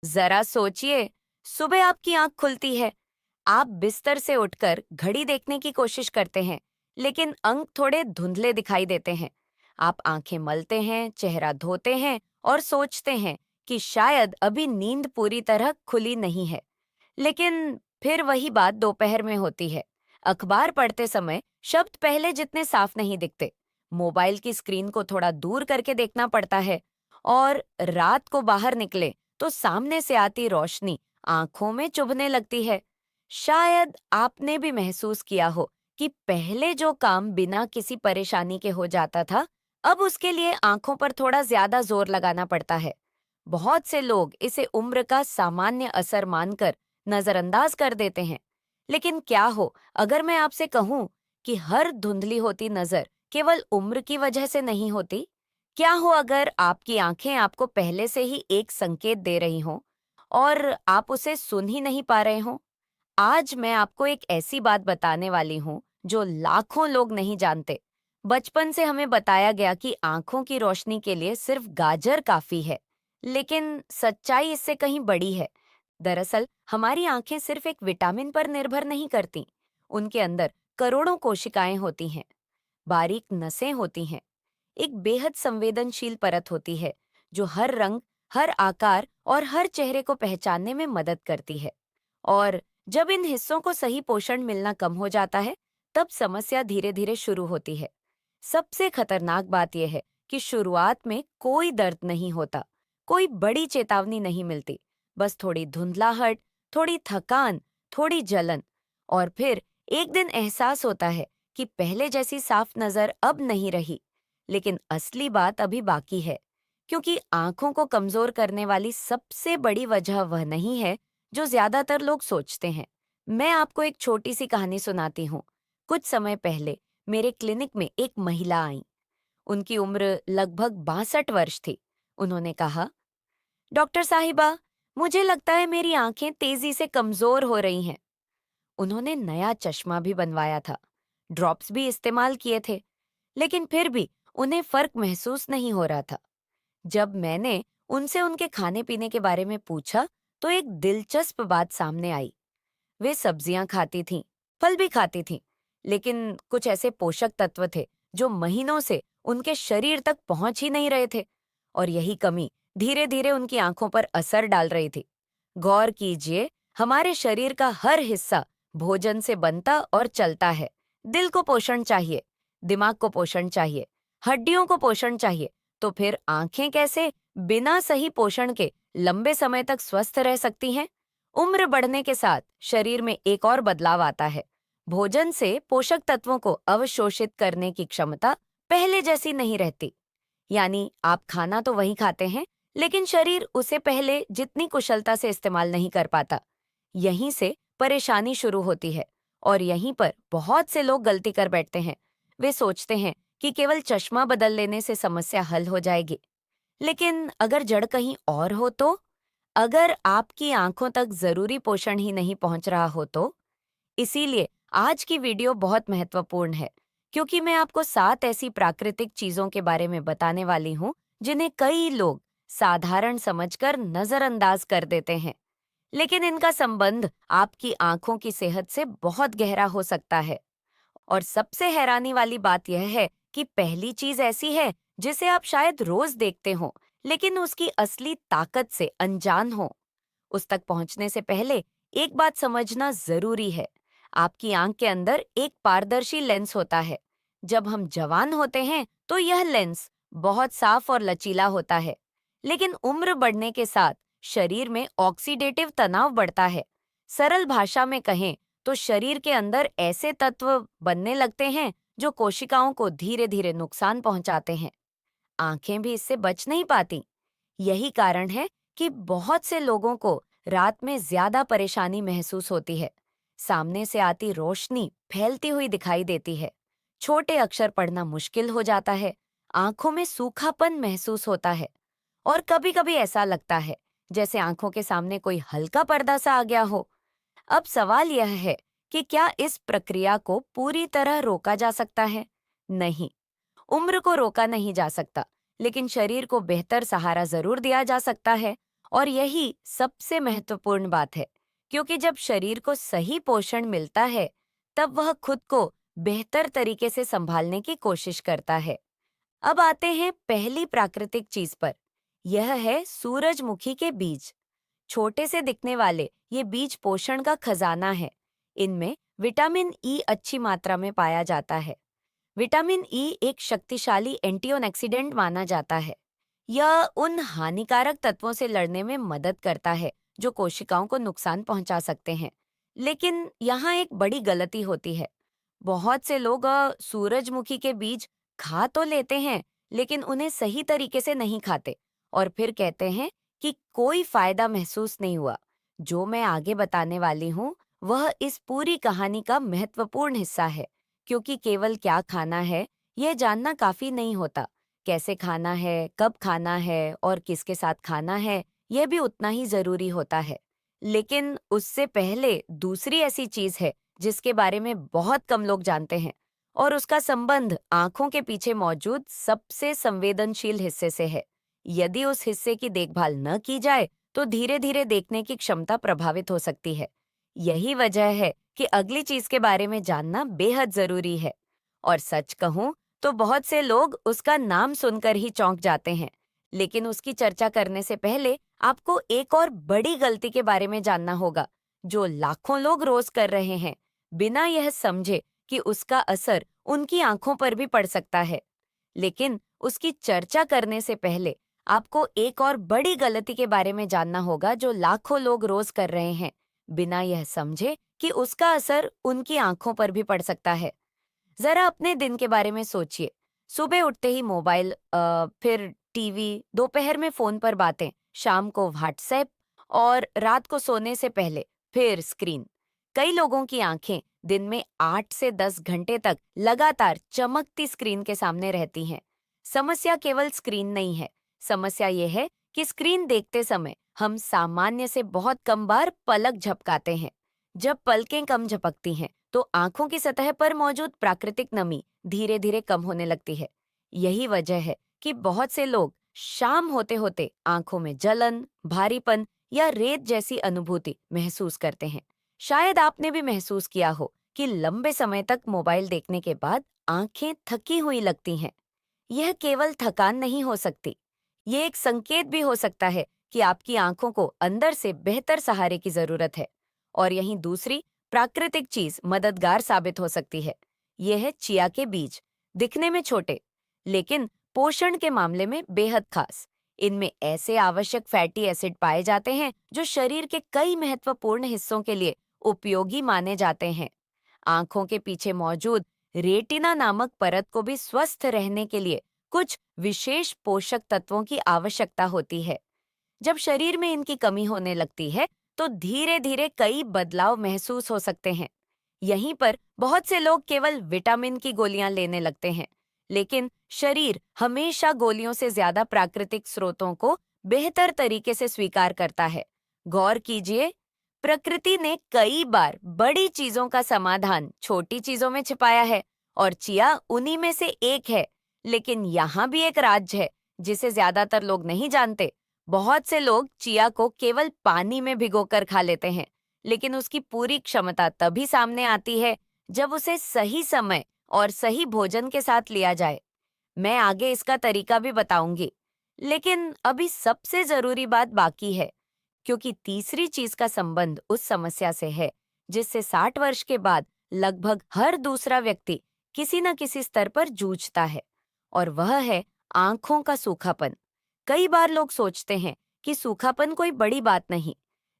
जरा सोचिए, सुबह आपकी आंख खुलती है, आप बिस्तर से उठकर घड़ी देखने की कोशिश करते हैं, लेकिन अंक थोड़े धुंधले दिखाई देते हैं। आप आंखें मलते हैं, चेहरा धोते हैं और सोचते हैं कि शायद अभी नींद पूरी तरह खुली नहीं है। लेकिन फिर वही बात दोपहर में होती है। अखबार पढ़ते समय शब्द पहले जितने साफ नहीं दिखते। मोबाइल की स्क्रीन को थोड़ा दूर करके देखना पड़ता है और रात को बाहर निकले तो सामने से आती रोशनी आंखों में चुभने लगती है। शायद आपने भी महसूस किया हो कि पहले जो काम बिना किसी परेशानी के हो जाता था, अब उसके लिए आंखों पर थोड़ा ज्यादा जोर लगाना पड़ता है। बहुत से लोग इसे उम्र का सामान्य असर मानकर नजरअंदाज कर देते हैं। लेकिन क्या हो अगर मैं आपसे कहूं कि हर धुंधली होती नजर केवल उम्र की वजह से नहीं होती? क्या हो अगर आपकी आंखें आपको पहले से ही एक संकेत दे रही हों और आप उसे सुन ही नहीं पा रहे हों? आज मैं आपको एक ऐसी बात बताने वाली हूँ जो लाखों लोग नहीं जानते। बचपन से हमें बताया गया कि आंखों की रोशनी के लिए सिर्फ गाजर काफी है, लेकिन सच्चाई इससे कहीं बड़ी है। दरअसल हमारी आंखें सिर्फ एक विटामिन पर निर्भर नहीं करती। उनके अंदर करोड़ों कोशिकाएं होती हैं, बारीक नसें होती हैं, एक बेहद संवेदनशील परत होती है जो हर रंग, हर आकार और हर चेहरे को पहचानने में मदद करती है। और जब इन हिस्सों को सही पोषण मिलना कम हो जाता है, तब समस्या धीरे धीरे शुरू होती है। सबसे खतरनाक बात यह है कि शुरुआत में कोई दर्द नहीं होता, कोई बड़ी चेतावनी नहीं मिलती, बस थोड़ी धुंधलाहट, थोड़ी थकान, थोड़ी जलन, और फिर एक दिन एहसास होता है कि पहले जैसी साफ नजर अब नहीं रही। लेकिन असली बात अभी बाकी है, क्योंकि आंखों को कमजोर करने वाली सबसे बड़ी वजह वह नहीं है जो ज्यादातर लोग सोचते हैं। मैं आपको एक छोटी सी कहानी सुनाती हूँ। कुछ समय पहले मेरे क्लिनिक में एक महिला आई। उनकी उम्र लगभग 62 वर्ष थी। उन्होंने कहा, डॉक्टर साहिबा, मुझे लगता है मेरी आंखें तेजी से कमजोर हो रही हैं। उन्होंने नया चश्मा भी बनवाया था, ड्रॉप्स भी इस्तेमाल किए थे, लेकिन फिर भी उन्हें फर्क महसूस नहीं हो रहा था। जब मैंने उनसे उनके खाने पीने के बारे में पूछा, तो एक दिलचस्प बात सामने आई। वे सब्जियां खाती थीं, फल भी खाती थीं, लेकिन कुछ ऐसे पोषक तत्व थे जो महीनों से उनके शरीर तक पहुंच ही नहीं रहे थे, और यही कमी धीरे धीरे उनकी आंखों पर असर डाल रही थी। गौर कीजिए, हमारे शरीर का हर हिस्सा भोजन से बनता और चलता है। दिल को पोषण चाहिए, दिमाग को पोषण चाहिए, हड्डियों को पोषण चाहिए, तो फिर आंखें कैसे बिना सही पोषण के लंबे समय तक स्वस्थ रह सकती हैं? उम्र बढ़ने के साथ शरीर में एक और बदलाव आता है। भोजन से पोषक तत्वों को अवशोषित करने की क्षमता पहले जैसी नहीं रहती। यानी आप खाना तो वही खाते हैं, लेकिन शरीर उसे पहले जितनी कुशलता से इस्तेमाल नहीं कर पाता। यहीं से परेशानी शुरू होती है, और यहीं पर बहुत से लोग गलती कर बैठते हैं। वे सोचते हैं कि केवल चश्मा बदल लेने से समस्या हल हो जाएगी। लेकिन अगर जड़ कहीं और हो तो? अगर आपकी आंखों तक जरूरी पोषण ही नहीं पहुंच रहा हो तो? इसीलिए आज की वीडियो बहुत महत्वपूर्ण है, क्योंकि मैं आपको 7 ऐसी प्राकृतिक चीजों के बारे में बताने वाली हूँ जिन्हें कई लोग साधारण समझकर नजरअंदाज कर देते हैं। लेकिन इनका संबंध आपकी आंखों की सेहत से बहुत गहरा हो सकता है। और सबसे हैरानी वाली बात यह है कि पहली चीज ऐसी है जिसे आप शायद रोज देखते हो, लेकिन उसकी असली ताकत से अनजान हो। उस तक पहुंचने से पहले एक बात समझना जरूरी है। आपकी आंख के अंदर एक पारदर्शी लेंस होता है। जब हम जवान होते हैं तो यह लेंस बहुत साफ और लचीला होता है, लेकिन उम्र बढ़ने के साथ शरीर में ऑक्सीडेटिव तनाव बढ़ता है। सरल भाषा में कहें तो शरीर के अंदर ऐसे तत्व बनने लगते हैं जो कोशिकाओं को धीरे धीरे नुकसान पहुंचाते हैं। आंखें भी इससे बच नहीं पाती। यही कारण है कि बहुत से लोगों को रात में ज्यादा परेशानी महसूस होती है। सामने से आती रोशनी फैलती हुई दिखाई देती है, छोटे अक्षर पढ़ना मुश्किल हो जाता है, आंखों में सूखापन महसूस होता है, और कभी-कभी ऐसा लगता है जैसे आंखों के सामने कोई हल्का पर्दा सा आ गया हो। अब सवाल यह है कि क्या इस प्रक्रिया को पूरी तरह रोका जा सकता है? नहीं, उम्र को रोका नहीं जा सकता, लेकिन शरीर को बेहतर सहारा जरूर दिया जा सकता है। और यही सबसे महत्वपूर्ण बात है, क्योंकि जब शरीर को सही पोषण मिलता है, तब वह खुद को बेहतर तरीके से संभालने की कोशिश करता है। अब आते हैं पहली प्राकृतिक चीज पर। यह है सूरजमुखी के बीज। छोटे से दिखने वाले ये बीज पोषण का खजाना है। इनमें विटामिन ई अच्छी मात्रा में पाया जाता है। विटामिन ई एक शक्तिशाली एंटीऑक्सीडेंट माना जाता है। यह उन हानिकारक तत्वों से लड़ने में मदद करता है जो कोशिकाओं को नुकसान पहुंचा सकते हैं। लेकिन यहाँ एक बड़ी गलती होती है। बहुत से लोग सूरजमुखी के बीज खा तो लेते हैं, लेकिन उन्हें सही तरीके से नहीं खाते और फिर कहते हैं कि कोई फायदा महसूस नहीं हुआ। जो मैं आगे बताने वाली हूँ, वह इस पूरी कहानी का महत्वपूर्ण हिस्सा है, क्योंकि केवल क्या खाना है, यह जानना काफी नहीं होता। कैसे खाना है, कब खाना है और किसके साथ खाना है, यह भी उतना ही जरूरी होता है। लेकिन उससे पहले दूसरी ऐसी चीज है जिसके बारे में बहुत कम लोग जानते हैं, और उसका संबंध आंखों के पीछे मौजूद सबसे संवेदनशील हिस्से से है। यदि उस हिस्से की देखभाल न की जाए, तो धीरे धीरे देखने की क्षमता प्रभावित हो सकती है। यही वजह है कि अगली चीज के बारे में जानना बेहद जरूरी है। और सच कहूं तो बहुत से लोग उसका नाम सुनकर ही चौंक जाते हैं। लेकिन उसकी चर्चा करने से पहले आपको एक और बड़ी गलती के बारे में जानना होगा, जो लाखों लोग रोज कर रहे हैं, बिना यह समझे कि उसका असर उनकी आंखों पर भी पड़ सकता है। लेकिन उसकी चर्चा करने से पहले आपको एक और बड़ी गलती के बारे में जानना होगा, जो लाखों लोग रोज कर रहे हैं, बिना यह समझे कि उसका असर उनकी आंखों पर भी पड़ सकता है। जरा अपने दिन के बारे में सोचिए। सुबह उठते ही मोबाइल, फिर टीवी, दोपहर में फोन पर बातें, शाम को व्हाट्सएप और रात को सोने से पहले फिर स्क्रीन। कई लोगों की आंखें दिन में 8 से 10 घंटे तक लगातार चमकती स्क्रीन के सामने रहती हैं। समस्या केवल स्क्रीन नहीं है। समस्या ये है कि स्क्रीन देखते समय हम सामान्य से बहुत कम बार पलक झपकाते हैं। जब पलकें कम झपकती हैं, तो आंखों की सतह पर मौजूद प्राकृतिक नमी धीरे धीरे कम होने लगती है। यही वजह है कि बहुत से लोग शाम होते होते आंखों में जलन, भारीपन या रेत जैसी अनुभूति महसूस करते हैं। शायद आपने भी महसूस किया हो कि लंबे समय तक मोबाइल देखने के बाद आंखें थकी हुई लगती हैं। यह केवल थकान नहीं हो सकती, ये एक संकेत भी हो सकता है कि आपकी आंखों को अंदर से बेहतर सहारे की जरूरत है। और यहीं दूसरी प्राकृतिक चीज मददगार साबित हो सकती है। यह है चिया के बीज। दिखने में छोटे, लेकिन पोषण के मामले में बेहद खास। इनमें ऐसे आवश्यक फैटी एसिड पाए जाते हैं जो शरीर के कई महत्वपूर्ण हिस्सों के लिए उपयोगी माने जाते हैं। आंखों के पीछे मौजूद रेटिना नामक परत को भी स्वस्थ रहने के लिए कुछ विशेष पोषक तत्वों की आवश्यकता होती है। जब शरीर में इनकी कमी होने लगती है, तो धीरे धीरे कई बदलाव महसूस हो सकते हैं। यहीं पर बहुत से लोग केवल विटामिन की गोलियां लेने लगते हैं, लेकिन शरीर हमेशा गोलियों से ज्यादा प्राकृतिक स्रोतों को बेहतर तरीके से स्वीकार करता है। गौर कीजिए, प्रकृति ने कई बार बड़ी चीजों का समाधान छोटी चीजों में छिपाया है, और चिया उन्हीं में से एक है। लेकिन यहाँ भी एक राज है जिसे ज्यादातर लोग नहीं जानते। बहुत से लोग चिया को केवल पानी में भिगोकर खा लेते हैं, लेकिन उसकी पूरी क्षमता तभी सामने आती है जब उसे सही समय और सही भोजन के साथ लिया जाए। मैं आगे इसका तरीका भी बताऊंगी, लेकिन अभी सबसे जरूरी बात बाकी है, क्योंकि तीसरी चीज का संबंध उस समस्या से है जिससे 60 वर्ष के बाद लगभग हर दूसरा व्यक्ति किसी न किसी स्तर पर जूझता है, और वह है आंखों का सूखापन। कई बार लोग सोचते हैं कि सूखापन कोई बड़ी बात नहीं,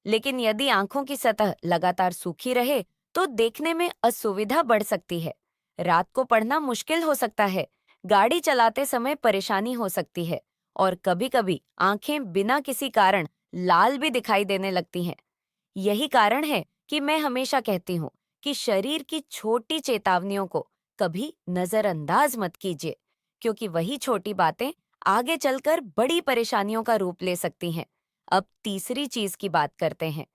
लेकिन यदि आंखों की सतह लगातार सूखी रहे, तो देखने में असुविधा बढ़ सकती है। रात को पढ़ना मुश्किल हो सकता है, गाड़ी चलाते समय परेशानी हो सकती है, और कभी-कभी आंखें बिना किसी कारण लाल भी दिखाई देने लगती हैं। यही कारण है कि मैं हमेशा कहती हूँ कि शरीर की छोटी चेतावनियों को कभी नजरअंदाज मत कीजिए, क्योंकि वही छोटी बातें आगे चलकर बड़ी परेशानियों का रूप ले सकती हैं। अब तीसरी चीज की बात करते हैं।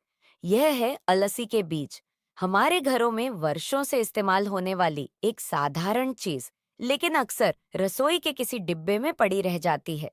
यह है अलसी के बीज। हमारे घरों में वर्षों से इस्तेमाल होने वाली एक साधारण चीज, लेकिन अक्सर रसोई के किसी डिब्बे में पड़ी रह जाती है।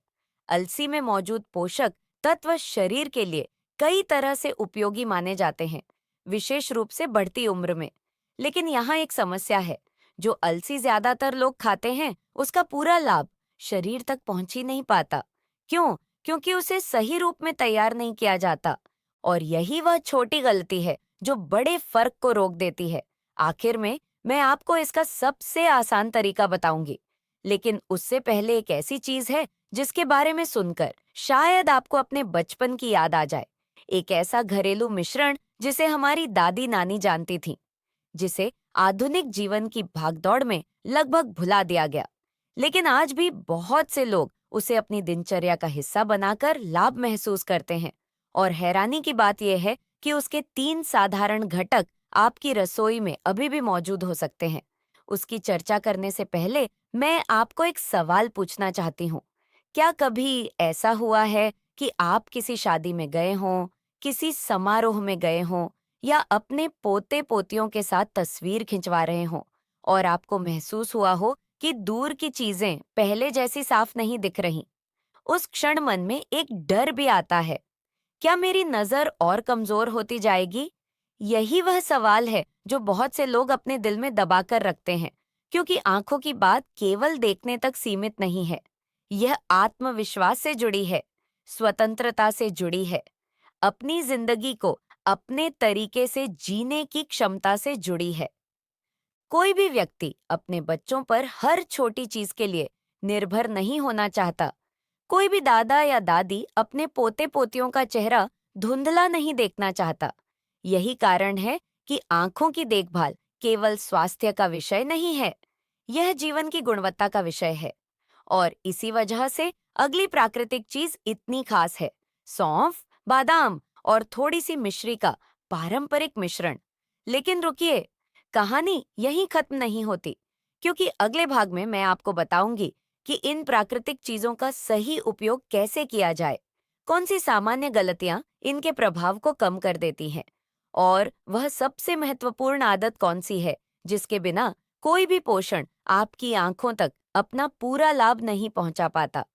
अलसी में मौजूद पोषक तत्व शरीर के लिए कई तरह से उपयोगी माने जाते हैं, विशेष रूप से बढ़ती उम्र में। लेकिन यहाँ एक समस्या है, जो अलसी ज्यादातर लोग खाते हैं, उसका पूरा लाभ शरीर तक पहुंच ही नहीं पाता। क्यों? क्योंकि उसे सही रूप में तैयार नहीं किया जाता। और यही वह छोटी गलती है जो बड़े फर्क को रोक देती है। आखिर में मैं आपको इसका सबसे आसान तरीका बताऊंगी। लेकिन उससे पहले एक ऐसी चीज है जिसके बारे में सुनकर शायद आपको अपने बचपन की याद आ जाए। एक ऐसा घरेलू मिश्रण जिसे हमारी दादी नानी जानती थी, जिसे आधुनिक जीवन की भागदौड़ में लगभग भुला दिया गया। लेकिन आज भी बहुत से लोग उसे अपनी दिनचर्या का हिस्सा बनाकर लाभ महसूस करते हैं। और हैरानी की बात यह है कि उसके 3 साधारण घटक आपकी रसोई में अभी भी मौजूद हो सकते हैं। उसकी चर्चा करने से पहले मैं आपको एक सवाल पूछना चाहती हूँ। क्या कभी ऐसा हुआ है कि आप किसी शादी में गए हों, किसी समारोह में गए हों या अपने पोते-पोतियों के साथ तस्वीर खिंचवा रहे हों और आपको महसूस हुआ हो कि दूर की चीजें पहले जैसी साफ नहीं दिख रहीं? उस क्षण मन में एक डर भी आता है, क्या मेरी नजर और कमजोर होती जाएगी? यही वह सवाल है जो बहुत से लोग अपने दिल में दबाकर रखते हैं, क्योंकि आंखों की बात केवल देखने तक सीमित नहीं है। यह आत्मविश्वास से जुड़ी है, स्वतंत्रता से जुड़ी है, अपनी जिंदगी को अपने तरीके से जीने की क्षमता से जुड़ी है। कोई भी व्यक्ति अपने बच्चों पर हर छोटी चीज के लिए निर्भर नहीं होना चाहता। कोई भी दादा या दादी अपने पोते पोतियों का चेहरा धुंधला नहीं देखना चाहता। यही कारण है कि आंखों की देखभाल केवल स्वास्थ्य का विषय नहीं है, यह जीवन की गुणवत्ता का विषय है। और इसी वजह से अगली प्राकृतिक चीज इतनी खास है, सौंफ, बादाम और थोड़ी सी मिश्री का पारंपरिक मिश्रण। लेकिन रुकिए, कहानी यहीं खत्म नहीं होती, क्योंकि अगले भाग में मैं आपको बताऊंगी कि इन प्राकृतिक चीजों का सही उपयोग कैसे किया जाए, कौन सी सामान्य गलतियां इनके प्रभाव को कम कर देती हैं, और वह सबसे महत्वपूर्ण आदत कौन सी है जिसके बिना कोई भी पोषण आपकी आंखों तक अपना पूरा लाभ नहीं पहुंचा पाता।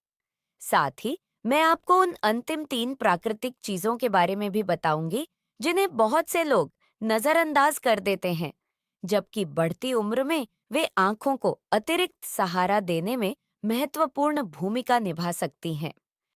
साथ ही मैं आपको उन अंतिम 3 प्राकृतिक चीजों के बारे में भी बताऊंगी जिन्हें बहुत से लोग नजरअंदाज कर देते हैं, जबकि बढ़ती उम्र में वे आंखों को अतिरिक्त सहारा देने में महत्वपूर्ण भूमिका निभा सकती हैं।